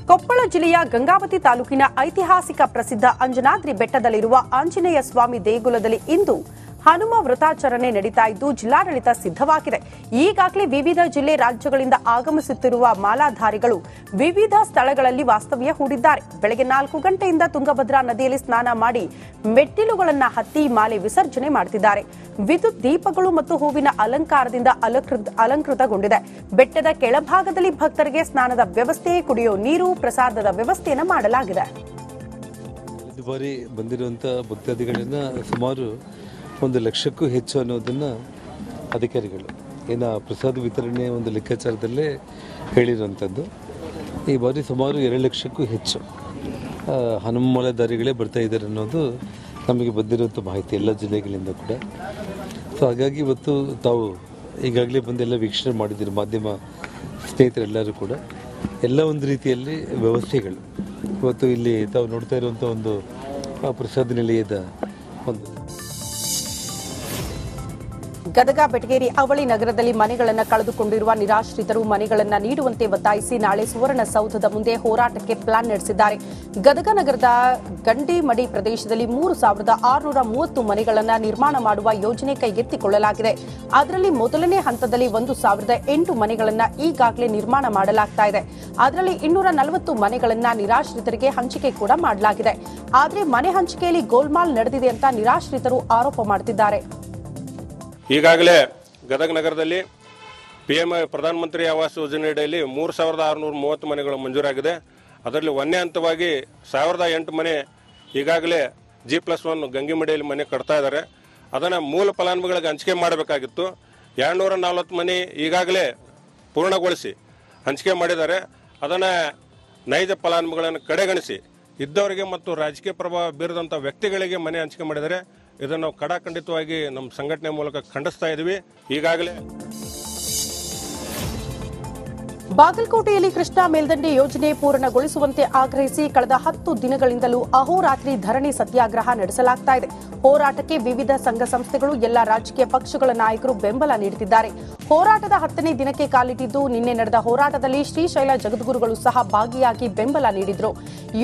ಕೊಪ್ಪಳ ಜಿಲ್ಲೆಯ ಗಂಗಾವತಿ ತಾಲೂಕಿನ ಐತಿಹಾಸಿಕ ಪ್ರಸಿದ್ಧ ಅಂಜನಾದ್ರಿ ಬೆಟ್ಟದಲ್ಲಿರುವ ಆಂಜನೇಯ ಸ್ವಾಮಿ ದೇಗುಲದಲ್ಲಿ ಇಂದು ಹನುಮ ವ್ರತಾಚರಣೆ ನಡೀತಾ ಇದ್ದು ಜಿಲ್ಲಾಡಳಿತ ಸಿದ್ಧವಾಗಿದೆ. ಈಗಾಗಲೇ ವಿವಿಧ ಜಿಲ್ಲೆ ರಾಜ್ಯಗಳಿಂದ ಆಗಮಿಸುತ್ತಿರುವ ಮಾಲಾಧಾರಿಗಳು ವಿವಿಧ ಸ್ಥಳಗಳಲ್ಲಿ ವಾಸ್ತವ್ಯ ಹೂಡಿದ್ದಾರೆ. ಬೆಳಗ್ಗೆ 4 ಗಂಟೆಯಿಂದ ತುಂಗಭದ್ರಾ ನದಿಯಲ್ಲಿ ಸ್ನಾನ ಮಾಡಿ ಮೆಟ್ಟಿಲುಗಳನ್ನು ಹತ್ತಿ ಮಾಲೆ ವಿಸರ್ಜನೆ ಮಾಡುತ್ತಿದ್ದಾರೆ. ವಿದ್ಯುತ್ ದೀಪಗಳು ಮತ್ತು ಹೂವಿನ ಅಲಂಕಾರದಿಂದ ಅಲಂಕೃತಗೊಂಡಿದೆ. ಬೆಟ್ಟದ ಕೆಳಭಾಗದಲ್ಲಿ ಭಕ್ತರಿಗೆ ಸ್ನಾನದ ವ್ಯವಸ್ಥೆ, ಕುಡಿಯೋ ನೀರು, ಪ್ರಸಾದದ ವ್ಯವಸ್ಥೆಯನ್ನು ಮಾಡಲಾಗಿದೆ. ಭಕ್ತಾದಿಗಳನ್ನ ಸುಮಾರು 1 ಲಕ್ಷಕ್ಕೂ ಹೆಚ್ಚು ಅನ್ನೋದನ್ನ ಅಧಿಕಾರಿಗಳು ಪ್ರಸಾದ ವಿತರಣೆ ಒಂದು ಲೆಕ್ಕಾಚಾರದಲ್ಲೇ ಹೇಳಿರುವಂಥದ್ದು. ಈ ಬಾರಿ ಸುಮಾರು 2 ಲಕ್ಷಕ್ಕೂ ಹೆಚ್ಚು ಹನುಮ ಮಾಲಾಧಾರಿಗಳೇ ಬರ್ತಾ ಇದ್ದಾರೆ ಅನ್ನೋದು ನಮಗೆ ಬಂದಿರುವಂಥ ಮಾಹಿತಿ ಎಲ್ಲ ಜಿಲ್ಲೆಗಳಿಂದ ಕೂಡ. ಸೊ ಹಾಗಾಗಿ ಇವತ್ತು ತಾವು ಈಗಾಗಲೇ ಬಂದೆಲ್ಲ ವೀಕ್ಷಣೆ ಮಾಡಿದ್ದೀರಿ, ಮಾಧ್ಯಮ ಸ್ನೇಹಿತರೆಲ್ಲರೂ ಕೂಡ. ಎಲ್ಲ ಒಂದು ರೀತಿಯಲ್ಲಿ ವ್ಯವಸ್ಥೆಗಳು ಇವತ್ತು ಇಲ್ಲಿ ತಾವು ನೋಡ್ತಾ ಇರುವಂಥ ಒಂದು ಪ್ರಸಾದ ನಿಲಯದ ಒಂದು ಗದಗ ಬೆಟಗೇರಿ ಅವಳಿ ನಗರದಲ್ಲಿ ಮನೆಗಳನ್ನು ಕಳೆದುಕೊಂಡಿರುವ ನಿರಾಶ್ರಿತರು ಮನೆಗಳನ್ನು ನೀಡುವಂತೆ ಒತ್ತಾಯಿಸಿ ನಾಳೆ ಸುವರ್ಣಸೌಧದ ಮುಂದೆ ಹೋರಾಟಕ್ಕೆ ಪ್ಲಾನ್ ನಡೆಸಿದ್ದಾರೆ. ಗದಗ ನಗರದ ಗಂಡಿಮಡಿ ಪ್ರದೇಶದಲ್ಲಿ 3630 ಮನೆಗಳನ್ನು ನಿರ್ಮಾಣ ಮಾಡುವ ಯೋಜನೆ ಕೈಗೆತ್ತಿಕೊಳ್ಳಲಾಗಿದೆ. ಅದರಲ್ಲಿ ಮೊದಲನೇ ಹಂತದಲ್ಲಿ 1008 ಮನೆಗಳನ್ನು ಈಗಾಗಲೇ ನಿರ್ಮಾಣ ಮಾಡಲಾಗ್ತಾ ಇದೆ. ಅದರಲ್ಲಿ 240 ಮನೆಗಳನ್ನು ನಿರಾಶ್ರಿತರಿಗೆ ಹಂಚಿಕೆ ಕೂಡ ಮಾಡಲಾಗಿದೆ. ಆದರೆ ಮನೆ ಹಂಚಿಕೆಯಲ್ಲಿ ಗೋಲ್ಮಾಲ್ ನಡೆದಿದೆ ಅಂತ ನಿರಾಶ್ರಿತರು ಆರೋಪ ಮಾಡುತ್ತಿದ್ದಾರೆ. ಈಗಾಗಲೇ ಗದಗ ನಗರದಲ್ಲಿ PM ಪ್ರಧಾನಮಂತ್ರಿ ಆವಾಸ್ ಯೋಜನೆಯಡಿಯಲ್ಲಿ 3630 ಮನೆಗಳು ಮಂಜೂರಾಗಿದೆ. ಅದರಲ್ಲಿ ಒಂದೇ ಹಂತವಾಗಿ 1008 ಮನೆ ಈಗಾಗಲೇ G+1 ಗಂಗಿಮಡಿಯಲ್ಲಿ ಮನೆ ಕಟ್ತಾ ಇದ್ದಾರೆ. ಅದನ್ನು ಮೂಲ ಫಲಾನುಭವಿಗಳಿಗೆ ಹಂಚಿಕೆ ಮಾಡಬೇಕಾಗಿತ್ತು. 240 ಮನೆ ಈಗಾಗಲೇ ಪೂರ್ಣಗೊಳಿಸಿ ಹಂಚಿಕೆ ಮಾಡಿದ್ದಾರೆ. ಅದನ್ನು ನೈಜ ಫಲಾನುಭವಿಗಳನ್ನು ಕಡೆಗಣಿಸಿ ಇದ್ದವರಿಗೆ ಮತ್ತು ರಾಜಕೀಯ ಪ್ರಭಾವ ಬೀರದಂಥ ವ್ಯಕ್ತಿಗಳಿಗೆ ಮನೆ ಹಂಚಿಕೆ ಮಾಡಿದ್ದಾರೆ. ಇದನ್ನು ನಾವು ಕಡಾಖಂಡಿತವಾಗಿ ನಮ್ಮ ಸಂಘಟನೆ ಮೂಲಕ ಖಂಡಿಸ್ತಾ ಇದ್ದೀವಿ. ಈಗಾಗಲೇ ಬಾಗಲಕೋಟೆಯಲ್ಲಿ ಕೃಷ್ಣಾ ಮೇಲ್ದಂಡೆ ಯೋಜನೆ ಪೂರ್ಣಗೊಳಿಸುವಂತೆ ಆಗ್ರಹಿಸಿ ಕಳೆದ 10 ದಿನಗಳಿಂದಲೂ ಅಹೋರಾತ್ರಿ ಧರಣಿ ಸತ್ಯಾಗ್ರಹ ನಡೆಸಲಾಗ್ತಾ ಇದೆ. ಹೋರಾಟಕ್ಕೆ ವಿವಿಧ ಸಂಘ ಸಂಸ್ಥೆಗಳು, ಎಲ್ಲ ರಾಜಕೀಯ ಪಕ್ಷಗಳ ನಾಯಕರು ಬೆಂಬಲ ನೀಡುತ್ತಿದ್ದಾರೆ. ಹೋರಾಟದ 10ನೇ ದಿನಕ್ಕೆ ಕಾಲಿಟ್ಟಿದ್ದು ನಿನ್ನೆ ನಡೆದ ಹೋರಾಟದಲ್ಲಿ ಶ್ರೀಶೈಲ ಜಗದ್ಗುರುಗಳು ಸಹ ಭಾಗಿಯಾಗಿ ಬೆಂಬಲ ನೀಡಿದ್ರು.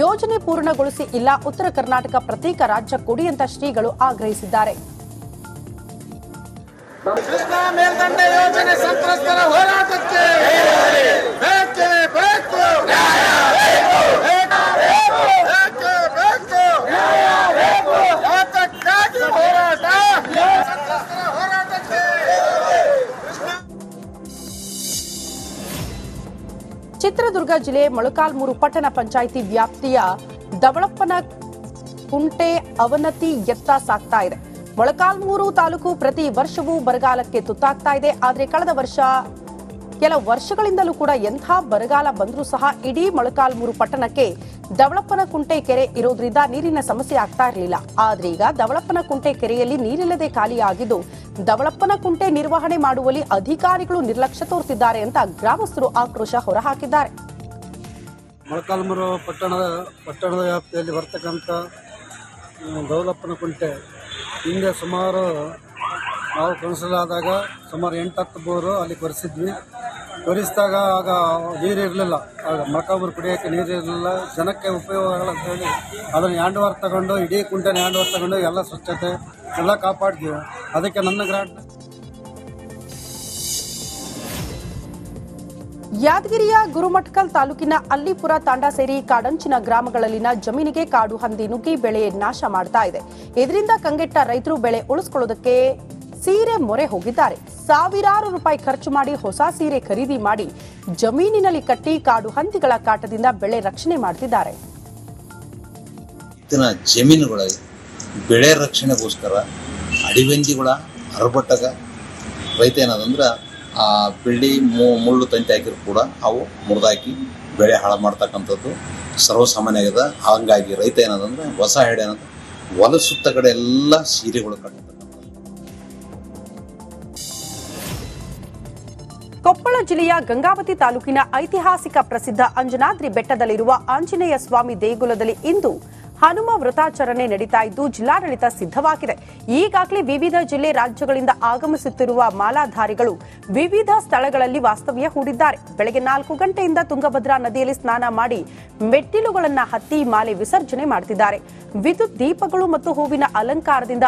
ಯೋಜನೆ ಪೂರ್ಣಗೊಳಿಸಿ ಇಲ್ಲ ಉತ್ತರ ಕರ್ನಾಟಕ ಪ್ರತ್ಯೇಕ ರಾಜ್ಯ ಕೊಡಿ ಅಂತ ಶ್ರೀಗಳು ಆಗ್ರಹಿಸಿದ್ದಾರೆ. ಕೃಷ್ಣಾ ಮೇಲ್ದಂಡೆ ಯೋಜನೆ ಸಂತ್ರಸ್ತರ ಹೋರಾಟಕ್ಕೆ ಬೇಕೇ ಬೇಕು, ಯಾತಕ್ಕಾಗಿ ಹೋರಾಟ, ಸಂತ್ರಸ್ತರ ಹೋರಾಟಕ್ಕೆ. ಚಿತ್ರದುರ್ಗ ಜಿಲ್ಲೆ ಮೊಳಕಾಲ್ಮೂರು ಪಟ್ಟಣ ಪಂಚಾಯಿತಿ ವ್ಯಾಪ್ತಿಯ ದವಳಪ್ಪನ ಕುಂಟೆ ಅವನತಿ ಎತ್ತ ಸಾಗ್ತಾ ಇದೆ. ಮೊಳಕಾಲ್ಮೂರು ತಾಲೂಕು ಪ್ರತಿ ವರ್ಷವೂ ಬರಗಾಲಕ್ಕೆ ತುತ್ತಾಗ್ತಾ ಇದೆ. ಆದರೆ ಕಳೆದ ಕೆಲ ವರ್ಷಗಳಿಂದಲೂ ಕೂಡ ಎಂಥ ಬರಗಾಲ ಬಂದರೂ ಸಹ ಇಡೀ ಮೊಳಕಾಲ್ಮೂರು ಪಟ್ಟಣಕ್ಕೆ ದವಳಪ್ಪನ ಕುಂಟೆ ಕೆರೆ ಇರೋದ್ರಿಂದ ನೀರಿನ ಸಮಸ್ಯೆ ಆಗ್ತಾ ಇರಲಿಲ್ಲ. ಆದ್ರೆ ಈಗ ದವಳಪ್ಪನ ಕುಂಟೆ ಕೆರೆಯಲ್ಲಿ ನೀರಿಲ್ಲದೆ ಖಾಲಿಯಾಗಿದ್ದು ದವಳಪ್ಪನ ಕುಂಟೆ ನಿರ್ವಹಣೆ ಮಾಡುವಲ್ಲಿ ಅಧಿಕಾರಿಗಳು ನಿರ್ಲಕ್ಷ್ಯ ತೋರುತ್ತಿದ್ದಾರೆ ಅಂತ ಗ್ರಾಮಸ್ಥರು ಆಕ್ರೋಶ ಹೊರಹಾಕಿದ್ದಾರೆ. ಮೊಳಕಾಲ್ಮೂರು ಪಟ್ಟಣದ ವ್ಯಾಪ್ತಿಯಲ್ಲಿ ಬರ್ತಕ್ಕಂಥ ದವಳಪ್ಪನ ಕುಂಟೆ ಹಿಂದೆ ಸುಮಾರು ನಾವು ಕೌನ್ಸಿಲ್ ಆದಾಗ ಸುಮಾರು 8-10 ಬೋರು ಅಲ್ಲಿ ಕೊರೆಸಿದಾಗ ಆಗ ನೀರಿರಲಿಲ್ಲ. ಆಗ ಮೊಳಕಾಲ್ಮೂರು ಕುಡಿಯೋಕ್ಕೆ ನೀರಿರಲಿಲ್ಲ, ಜನಕ್ಕೆ ಉಪಯೋಗ ಆಗಲ್ಲ ಅಂತೇಳಿ ಅದನ್ನು ಹ್ಯಾಂಡ್ಓವರ್ ತಗೊಂಡು ಇಡೀ ಕುಂಟೆನ ಹ್ಯಾಂಡ್ಓವರ್ ತಗೊಂಡು ಎಲ್ಲ ಸ್ವಚ್ಛತೆ ಎಲ್ಲ ಕಾಪಾಡ್ತೀವಿ. ಅದಕ್ಕೆ ನನ್ನ ಗ್ರಾಂಟ್. ಯಾದಗಿರಿಯ ಗುರುಮಠಕಲ್ ತಾಲೂಕಿನ ಅಲ್ಲಿಪುರ ತಾಂಡ ಸೇರಿ ಕಾಡಂಚಿನ ಗ್ರಾಮಗಳಲ್ಲಿನ ಜಮೀನಿಗೆ ಕಾಡು ಹಂದಿ ನುಗ್ಗಿ ಬೆಳೆ ನಾಶ ಮಾಡ್ತಾ ಇದೆ. ಇದರಿಂದ ಕಂಗೆಟ್ಟ ರೈತರು ಬೆಳೆ ಉಳಿಸಿಕೊಳ್ಳೋದಕ್ಕೆ ಸೀರೆ ಮೊರೆ ಹೋಗಿದ್ದಾರೆ. ಸಾವಿರಾರು ರೂಪಾಯಿ ಖರ್ಚು ಮಾಡಿ ಹೊಸ ಸೀರೆ ಖರೀದಿ ಮಾಡಿ ಜಮೀನಿನಲ್ಲಿ ಕಟ್ಟಿ ಕಾಡು ಹಂದಿಗಳ ಕಾಟದಿಂದ ಬೆಳೆ ರಕ್ಷಣೆ ಮಾಡ್ತಿದ್ದಾರೆ. ಜಮೀನುಗಳ ಬೆಳೆ ರಕ್ಷಣೆಗೋಸ್ಕರ ಅಡಿವೆಂದಿಗಳ ಅರಬಟ್ಟಗ ರೈತ ಏನದಂದ್ರೆ ಆ ಬೆಳ್ಳಿ ಮುಳ್ಳು ತಂತಿ ಹಾಕಿದ್ರು ಕೂಡ ಅವು ಮುರಿದಾಕಿ ಬೆಳೆ ಹಾಳು ಮಾಡ್ತಕ್ಕಂಥದ್ದು ಸರ್ವಸಾಮಾನ್ಯ ಆಗಿದೆ. ಹಾಗಾಗಿ ರೈತ ಏನದಂದ್ರೆ ಹೊಸ ಹೆಡೆ ಏನಂದ್ರೆ ಹೊಲ ಸುತ್ತ ಕಡೆ ಎಲ್ಲ ಸೀರೆಗಳು ಕಟ್ಟತಕ್ಕಂಥದ್ದು. ಕೊಪ್ಪಳ ಜಿಲ್ಲೆಯ ಗಂಗಾವತಿ ತಾಲೂಕಿನ ಐತಿಹಾಸಿಕ ಪ್ರಸಿದ್ಧ ಅಂಜನಾದ್ರಿ ಬೆಟ್ಟದಲ್ಲಿರುವ ಆಂಜನೇಯ ಸ್ವಾಮಿ ದೇಗುಲದಲ್ಲಿ ಇಂದು ಹನುಮ ವೃತಾಚರಣೆ ನಡೀತಾ ಇದ್ದು ಜಿಲ್ಲಾಡಳಿತ ಸಿದ್ಧವಾಗಿದೆ. ಈಗಾಗಲೇ ವಿವಿಧ ಜಿಲ್ಲೆ ರಾಜ್ಯಗಳಿಂದ ಆಗಮಿಸುತ್ತಿರುವ ಮಾಲಾಧಾರಿಗಳು ವಿವಿಧ ಸ್ಥಳಗಳಲ್ಲಿ ವಾಸ್ತವ್ಯ ಹೂಡಿದ್ದಾರೆ. ಬೆಳಗ್ಗೆ 4 ಗಂಟೆಯಿಂದ ತುಂಗಭದ್ರಾ ನದಿಯಲ್ಲಿ ಸ್ನಾನ ಮಾಡಿ ಮೆಟ್ಟಿಲುಗಳನ್ನು ಹತ್ತಿ ಮಾಲೆ ವಿಸರ್ಜನೆ ಮಾಡುತ್ತಿದ್ದಾರೆ. ವಿದ್ಯುತ್ ದೀಪಗಳು ಮತ್ತು ಹೂವಿನ ಅಲಂಕಾರದಿಂದ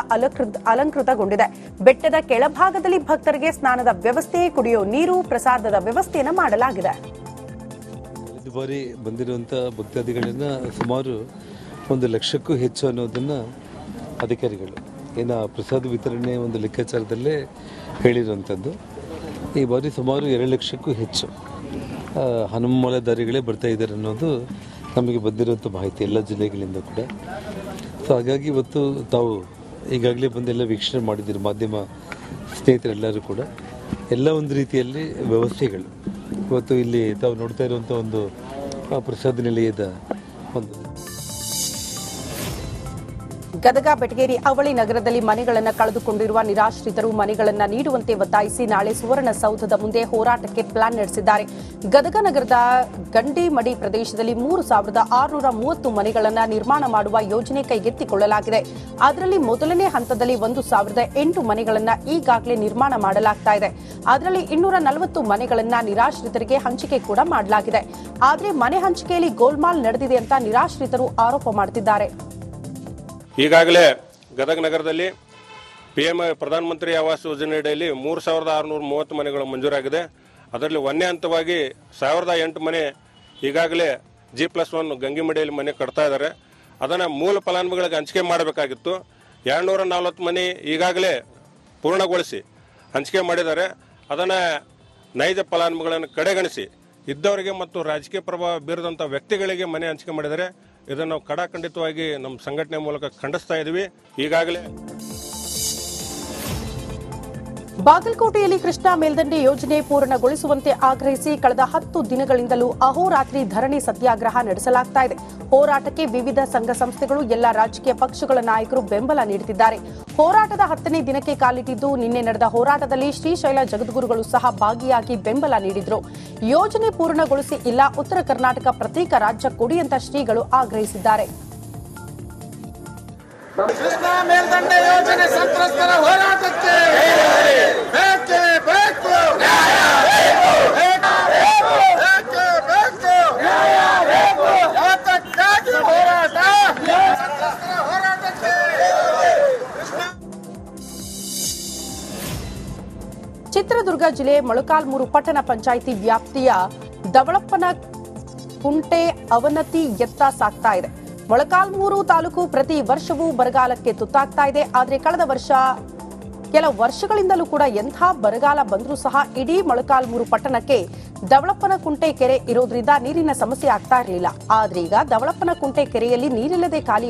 ಅಲಂಕೃತಗೊಂಡಿದೆ. ಬೆಟ್ಟದ ಕೆಳಭಾಗದಲ್ಲಿ ಭಕ್ತರಿಗೆ ಸ್ನಾನದ ವ್ಯವಸ್ಥೆ, ಕುಡಿಯೋ ನೀರು, ಪ್ರಸಾದದ ವ್ಯವಸ್ಥೆಯನ್ನು ಮಾಡಲಾಗಿದೆ. ಕಳೆದ ಬಾರಿ ಬಂದಿರುವಂಥ ಭಕ್ತಾದಿಗಳನ್ನ ಸುಮಾರು 1 ಲಕ್ಷಕ್ಕೂ ಹೆಚ್ಚು ಅನ್ನೋದನ್ನ ಅಧಿಕಾರಿಗಳು ಪ್ರಸಾದ ವಿತರಣೆ ಒಂದು ಲೆಕ್ಕಾಚಾರದಲ್ಲೇ ಹೇಳಿರುವಂಥದ್ದು. ಈ ಬಾರಿ ಸುಮಾರು 2 ಲಕ್ಷಕ್ಕೂ ಹೆಚ್ಚು ಹನುಮ ಮಾಲಾಧಾರಿಗಳೇ ಬರ್ತಾ ಇದ್ದಾರೆ ಅನ್ನೋದು ನಮಗೆ ಬಂದಿರುವಂಥ ಮಾಹಿತಿ ಎಲ್ಲ ಜಿಲ್ಲೆಗಳಿಂದ ಕೂಡ. ಸೊ ಹಾಗಾಗಿ ಇವತ್ತು ತಾವು ಈಗಾಗಲೇ ಬಂದೆಲ್ಲ ವೀಕ್ಷಣೆ ಮಾಡಿದ್ದೀರಿ, ಮಾಧ್ಯಮ ಸ್ನೇಹಿತರೆಲ್ಲರೂ ಕೂಡ. ಎಲ್ಲ ಒಂದು ರೀತಿಯಲ್ಲಿ ವ್ಯವಸ್ಥೆಗಳು ಇವತ್ತು ಇಲ್ಲಿ ತಾವು ನೋಡ್ತಾ ಇರುವಂಥ ಒಂದು ಪ್ರಸಾದ ನಿಲಯದ ಒಂದು ಗದಗ ಬೆಟಗೇರಿ ಅವಳಿ ನಗರದಲ್ಲಿ ಮನೆಗಳನ್ನು ಕಳೆದುಕೊಂಡಿರುವ ನಿರಾಶ್ರಿತರು ಮನೆಗಳನ್ನು ನೀಡುವಂತೆ ಒತ್ತಾಯಿಸಿ ನಾಳೆ ಸುವರ್ಣಸೌಧದ ಮುಂದೆ ಹೋರಾಟಕ್ಕೆ ಪ್ಲಾನ್ ನಡೆಸಿದ್ದಾರೆ. ಗದಗ ನಗರದ ಗಂಡಿಮಡಿ ಪ್ರದೇಶದಲ್ಲಿ 3630 ಮನೆಗಳನ್ನು ನಿರ್ಮಾಣ ಮಾಡುವ ಯೋಜನೆ ಕೈಗೆತ್ತಿಕೊಳ್ಳಲಾಗಿದೆ. ಅದರಲ್ಲಿ ಮೊದಲನೇ ಹಂತದಲ್ಲಿ 1008 ಮನೆಗಳನ್ನು ಈಗಾಗಲೇ ನಿರ್ಮಾಣ ಮಾಡಲಾಗ್ತಾ ಇದೆ. ಅದರಲ್ಲಿ 240 ಮನೆಗಳನ್ನು ನಿರಾಶ್ರಿತರಿಗೆ ಹಂಚಿಕೆ ಕೂಡ ಮಾಡಲಾಗಿದೆ. ಆದರೆ ಮನೆ ಹಂಚಿಕೆಯಲ್ಲಿ ಗೋಲ್ಮಾಲ್ ನಡೆದಿದೆ ಅಂತ ನಿರಾಶ್ರಿತರು ಆರೋಪ ಮಾಡುತ್ತಿದ್ದಾರೆ. ಈಗಾಗಲೇ ಗದಗ ನಗರದಲ್ಲಿ PM ಪ್ರಧಾನಮಂತ್ರಿ ಆವಾಸ್ ಯೋಜನೆಯಡಿಯಲ್ಲಿ 3630 ಮನೆಗಳು ಮಂಜೂರಾಗಿದೆ. ಅದರಲ್ಲಿ ಒಂದನೇ ಹಂತವಾಗಿ 1008 ಮನೆ ಈಗಾಗಲೇ G+1 ಗಂಗಿಮಡಿಯಲ್ಲಿ ಮನೆ ಕಟ್ತಾ ಇದ್ದಾರೆ. ಅದನ್ನು ಮೂಲ ಫಲಾನುಭವಿಗಳಿಗೆ ಹಂಚಿಕೆ ಮಾಡಬೇಕಾಗಿತ್ತು. 240 ಮನೆ ಈಗಾಗಲೇ ಪೂರ್ಣಗೊಳಿಸಿ ಹಂಚಿಕೆ ಮಾಡಿದ್ದಾರೆ. ಅದನ್ನು ನೈಜ ಫಲಾನುಭವಿಗಳನ್ನು ಕಡೆಗಣಿಸಿ ಇದ್ದವರಿಗೆ ಮತ್ತು ರಾಜಕೀಯ ಪ್ರಭಾವ ಬೀರದಂಥ ವ್ಯಕ್ತಿಗಳಿಗೆ ಮನೆ ಹಂಚಿಕೆ ಮಾಡಿದ್ದಾರೆ. ಇದನ್ನು ನಾವು ಕಡಾಖಂಡಿತವಾಗಿ ನಮ್ಮ ಸಂಘಟನೆ ಮೂಲಕ ಖಂಡಿಸ್ತಾ ಇದ್ದೀವಿ. ಈಗಾಗಲೇ ಬಾಗಲಕೋಟೆಯಲ್ಲಿ ಕೃಷ್ಣಾ ಮೇಲ್ದಂಡೆ ಯೋಜನೆ ಪೂರ್ಣಗೊಳಿಸುವಂತೆ ಆಗ್ರಹಿಸಿ ಕಳೆದ 10 ದಿನಗಳಿಂದಲೂ ಅಹೋರಾತ್ರಿ ಧರಣಿ ಸತ್ಯಾಗ್ರಹ ನಡೆಸಲಾಗ್ತಾ ಇದೆ. ಹೋರಾಟಕ್ಕೆ ವಿವಿಧ ಸಂಘ ಸಂಸ್ಥೆಗಳು, ಎಲ್ಲ ರಾಜಕೀಯ ಪಕ್ಷಗಳ ನಾಯಕರು ಬೆಂಬಲ ನೀಡುತ್ತಿದ್ದಾರೆ. ಹೋರಾಟದ 10ನೇ ದಿನಕ್ಕೆ ಕಾಲಿಟ್ಟಿದ್ದು ನಿನ್ನೆ ನಡೆದ ಹೋರಾಟದಲ್ಲಿ ಶ್ರೀಶೈಲ ಜಗದ್ಗುರುಗಳು ಸಹ ಭಾಗಿಯಾಗಿ ಬೆಂಬಲ ನೀಡಿದ್ರು. ಯೋಜನೆ ಪೂರ್ಣಗೊಳಿಸಿ ಇಲ್ಲ ಉತ್ತರ ಕರ್ನಾಟಕ ಪ್ರತ್ಯೇಕ ರಾಜ್ಯ ಕೊಡಿ ಅಂತ ಶ್ರೀಗಳು ಆಗ್ರಹಿಸಿದ್ದಾರೆ. ಕೃಷ್ಣಾ ಮೇಲ್ದಂಡೆ ಯೋಜನೆ ಸಂತ್ರಸ್ತರ ಹೋರಾಟಕ್ಕೆ ಬೇಕೇ ಬೇಕು, ಯಾತಕ್ಕಾಗಿ ಹೋರಾಟ, ಸಂತ್ರಸ್ತರ ಹೋರಾಟಕ್ಕೆ. ಚಿತ್ರದುರ್ಗ ಜಿಲ್ಲೆ ಮೊಳಕಾಲ್ಮೂರು ಪಟ್ಟಣ ಪಂಚಾಯಿತಿ ವ್ಯಾಪ್ತಿಯ ದವಳಪ್ಪನ ಕುಂಟೆ ಅವನತಿ ಎತ್ತ ಸಾಗ್ತಾ ಇದೆ. ಮೊಳಕಾಲ್ಮೂರು ತಾಲೂಕು ಪ್ರತಿ ವರ್ಷವೂ ಬರಗಾಲಕ್ಕೆ ತುತ್ತಾಗ್ತಾ ಇದೆ. ಆದರೆ ಕಳೆದ ವರ್ಷ ಕೆಲ ವರ್ಷಗಳಿಂದಲೂ ಕೂಡ ಎಂಥ ಬರಗಾಲ ಬಂದರೂ ಸಹ ಇಡೀ ಮೊಳಕಾಲ್ಮೂರು ಪಟ್ಟಣಕ್ಕೆ ದವಳಪ್ಪನ ಕುಂಟೆ ಕೆರೆ ಇರೋದ್ರಿಂದ ನೀರಿನ ಸಮಸ್ಯೆ ಆಗ್ತಾ ಇರಲಿಲ್ಲ. ಆದ್ರೆ ಈಗ ದವಳಪ್ಪನ ಕುಂಟೆ ಕೆರೆಯಲ್ಲಿ ನೀರಿಲ್ಲದೆ ಖಾಲಿ